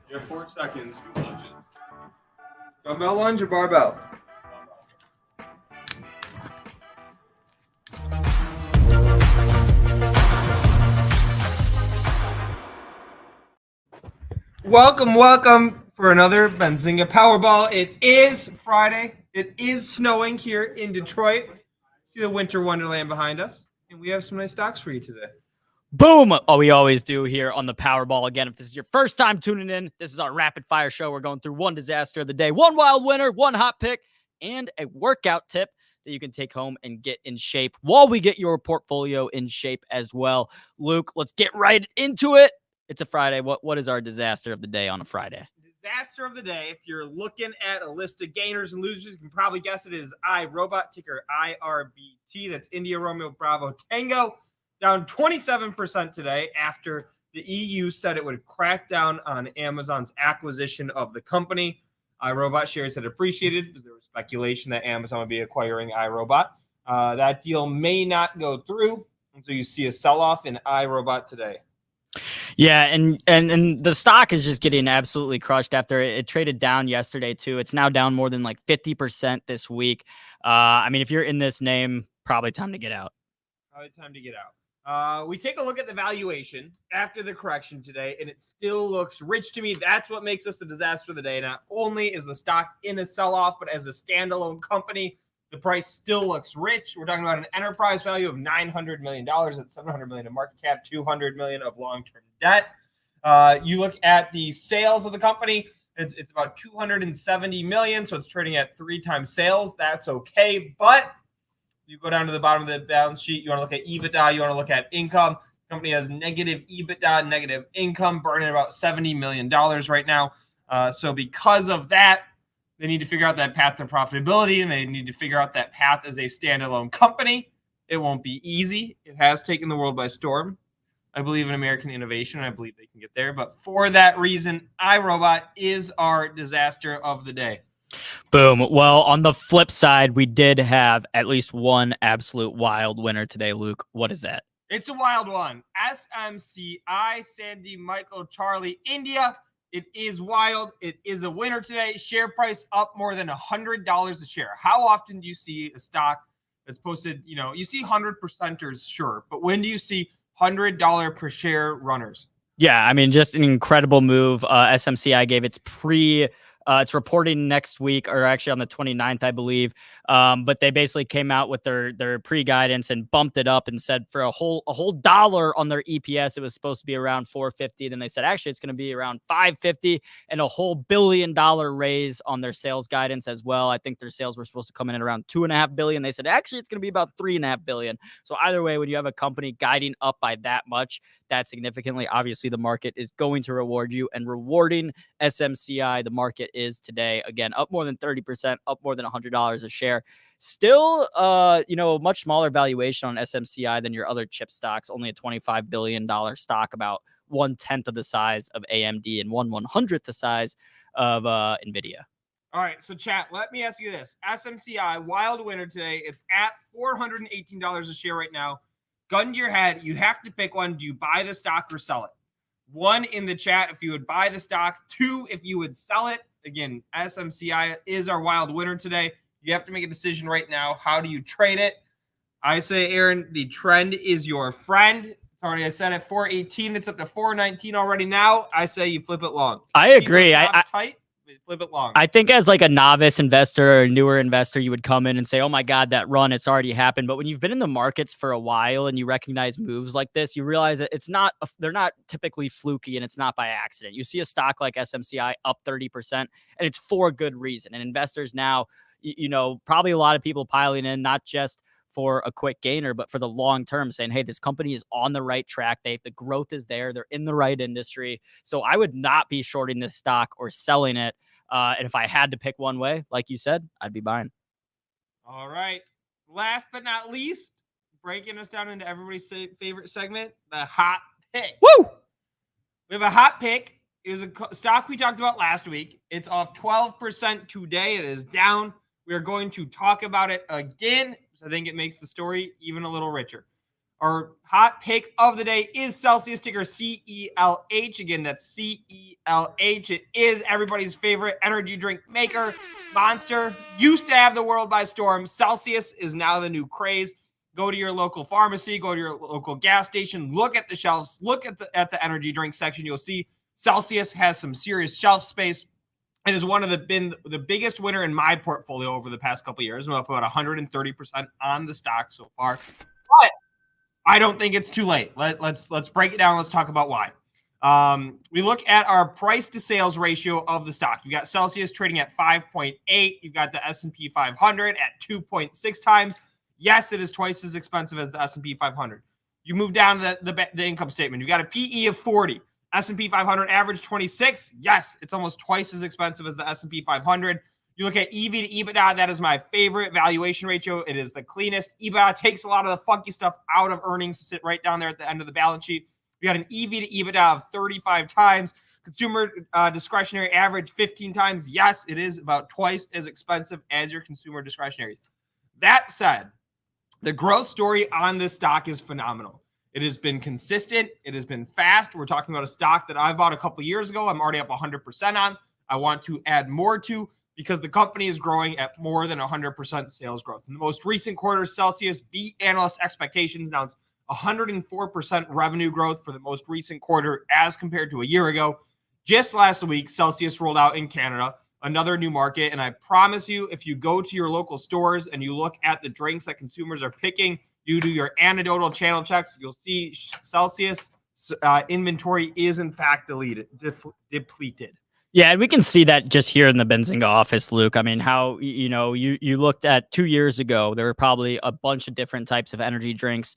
You have 4 seconds to lunge it. Dumbbell lunge or barbell? Welcome for another Benzinga Powerball. It is Friday. It is snowing here in Detroit. See the winter wonderland behind us. And we have some nice stocks for you today. Boom! Oh, we always do here on the Powerball. Again, if this is your first time tuning in, this is our rapid fire show. We're going through one disaster of the day, one wild winner, one hot pick, and a workout tip that you can take home and get in shape while we get your portfolio in shape as well. Luke, let's get right into it. It's a Friday. What is our disaster of the day on a Friday? Disaster of the day, if you're looking at a list of gainers and losers, you can probably guess it is iRobot, ticker IRBT. That's India Romeo Bravo Tango. Down 27% today after the EU said it would crack down on Amazon's acquisition of the company. iRobot shares had appreciated because there was speculation that Amazon would be acquiring iRobot. That deal may not go through, and so you see a sell-off in iRobot today. Yeah, and the stock is just getting absolutely crushed after it traded down yesterday too. It's now down more than like 50% this week. I mean, if you're in this name, probably time to get out. Probably time to get out. We take a look at the valuation after the correction today, and it still looks rich to me. That's what makes this the disaster of the day. Not only is the stock in a sell-off, but as a standalone company, the price still looks rich. We're talking about an enterprise value of $900 million. That's $700 million of market cap, $200 million of long-term debt. You look at the sales of the company, it's about $270 million, so it's trading at 3 times sales. That's okay, but you go down to the bottom of the balance sheet, you want to look at EBITDA, you want to look at income. The company has negative EBITDA, negative income, burning about $70 million right now. So because of that, they need to figure out that path to profitability, and they need to figure out that path as a standalone company. It won't be easy. It has taken the world by storm. I believe in American innovation, and I believe they can get there. But for that reason, iRobot is our disaster of the day. Boom. Well, on the flip side, we did have at least one absolute wild winner today, Luke. What is that? It's a wild one. SMCI, Sandy, Michael, Charlie, India. It is wild. It is a winner today. Share price up more than $100 a share. How often do you see a stock that's posted, you see 100%ers, sure, but when do you see $100 per share runners? Yeah, I mean, just an incredible move. SMCI gave it's reporting next week, or actually on the 29th, I believe. But they basically came out with their pre-guidance and bumped it up and said for a whole dollar on their EPS, it was supposed to be around $4.50. Then they said, actually, it's going to be around $5.50, and a whole $1 billion raise on their sales guidance as well. I think their sales were supposed to come in at around $2.5 billion. They said, actually, it's going to be about $3.5 billion. So either way, when you have a company guiding up by that much, that significantly, obviously the market is going to reward you, and rewarding SMCI, the market is today, again, up more than 30%, up more than $100 a share. Still, a much smaller valuation on SMCI than your other chip stocks, only a $25 billion stock, about 1/10 of the size of AMD and 1/100th the size of NVIDIA. All right, so chat, let me ask you this. SMCI, wild winner today. It's at $418 a share right now. Gun to your head, you have to pick one. Do you buy the stock or sell it? 1 in the chat if you would buy the stock. 2 if you would sell it. Again, SMCI is our wild winner today. You have to make a decision right now. How do you trade it? I say, Aaron, the trend is your friend. It's already, I said at 418. It's up to 419 already now. I say you flip it long. I agree. Tight, flip it long. I think as like a novice investor or a newer investor, you would come in and say, oh my God, that run, it's already happened. But when you've been in the markets for a while and you recognize moves like this, you realize that they're not typically fluky, and it's not by accident. You see a stock like SMCI up 30%, and it's for good reason. And investors now, probably a lot of people piling in, not just for a quick gainer, but for the long term, saying, hey, this company is on the right track. The growth is there. They're in the right industry. So I would not be shorting this stock or selling it. And if I had to pick one way, like you said, I'd be buying. All right. Last but not least, breaking us down into everybody's favorite segment, the hot pick. Woo! We have a hot pick. It was a stock we talked about last week. It's off 12% today. It is down We are going to talk about it again. So I think it makes the story even a little richer. Our hot pick of the day is Celsius, ticker CELH. Again, that's CELH. It is everybody's favorite energy drink maker. Monster used to have the world by storm. Celsius is now the new craze. Go to your local pharmacy, go to your local gas station, look at the shelves, look at the energy drink section. You'll see Celsius has some serious shelf space. It is been the biggest winner in my portfolio over the past couple of years. I'm up about 130% on the stock so far. But I don't think it's too late. Let's break it down. Let's talk about why. We look at our price to sales ratio of the stock. You got Celsius trading at 5.8. You've got the S&P 500 at 2.6 times. Yes, it is twice as expensive as the S&P 500. You move down to the income statement. You've got a PE of 40. S&P 500 average 26. Yes, it's almost twice as expensive as the S&P 500. You look at EV to EBITDA. That is my favorite valuation ratio. It is the cleanest. EBITDA takes a lot of the funky stuff out of earnings to sit right down there at the end of the balance sheet. You got an EV to EBITDA of 35 times. Consumer discretionary average 15 times. Yes, it is about twice as expensive as your consumer discretionaries. That said, the growth story on this stock is phenomenal. It has been consistent. It has been fast. We're talking about a stock that I bought a couple years ago. I'm already up 100% on. I want to add more to because the company is growing at more than 100% sales growth. In the most recent quarter, Celsius beat analyst expectations. Now it's 104% revenue growth for the most recent quarter as compared to a year ago. Just last week, Celsius rolled out in Canada, another new market. And I promise you, if you go to your local stores and you look at the drinks that consumers are picking, you do your anecdotal channel checks, you'll see Celsius inventory is in fact depleted. Yeah, and we can see that just here in the Benzinga office, Luke. I mean, how, you looked at 2 years ago, there were probably a bunch of different types of energy drinks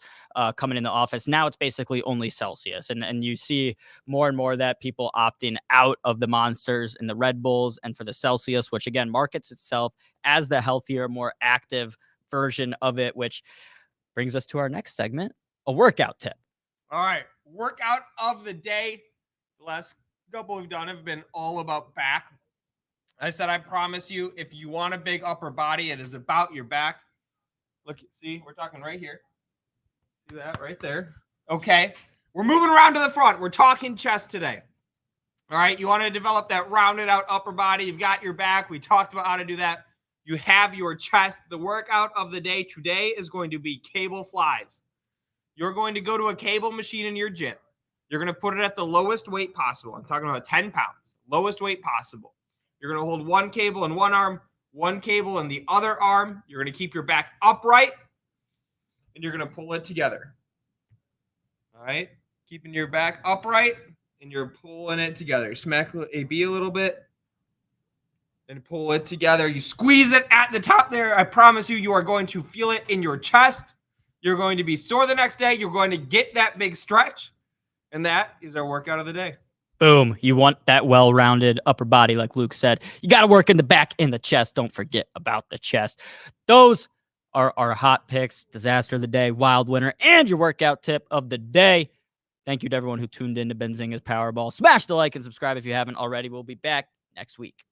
coming in the office. Now it's basically only Celsius. And you see more and more that people opting out of the Monsters and the Red Bulls and for the Celsius, which again markets itself as the healthier, more active version of it, which brings us to our next segment, a workout tip. All right, workout of the day. The last couple we've done have been all about back. I said, I promise you, if you want a big upper body, it is about your back. Look, see, we're talking right here. See that right there? Okay, we're moving around to the front. We're talking chest today. All right, you want to develop that rounded out upper body. You've got your back. We talked about how to do that. You have your chest. The workout of the day today is going to be cable flies. You're going to go to a cable machine in your gym. You're going to put it at the lowest weight possible. I'm talking about 10 pounds, lowest weight possible. You're going to hold one cable in one arm, one cable in the other arm. You're going to keep your back upright, and you're going to pull it together. All right? Keeping your back upright, and you're pulling it together. Smack AB a little bit, and pull it together. You squeeze it at the top there. I promise you, you are going to feel it in your chest. You're going to be sore the next day. You're going to get that big stretch. And that is our workout of the day. Boom. You want that well-rounded upper body, like Luke said. You got to work in the back and the chest. Don't forget about the chest. Those are our hot picks, disaster of the day, wild winner, and your workout tip of the day. Thank you to everyone who tuned in to Benzinga's Powerball. Smash the like and subscribe if you haven't already. We'll be back next week.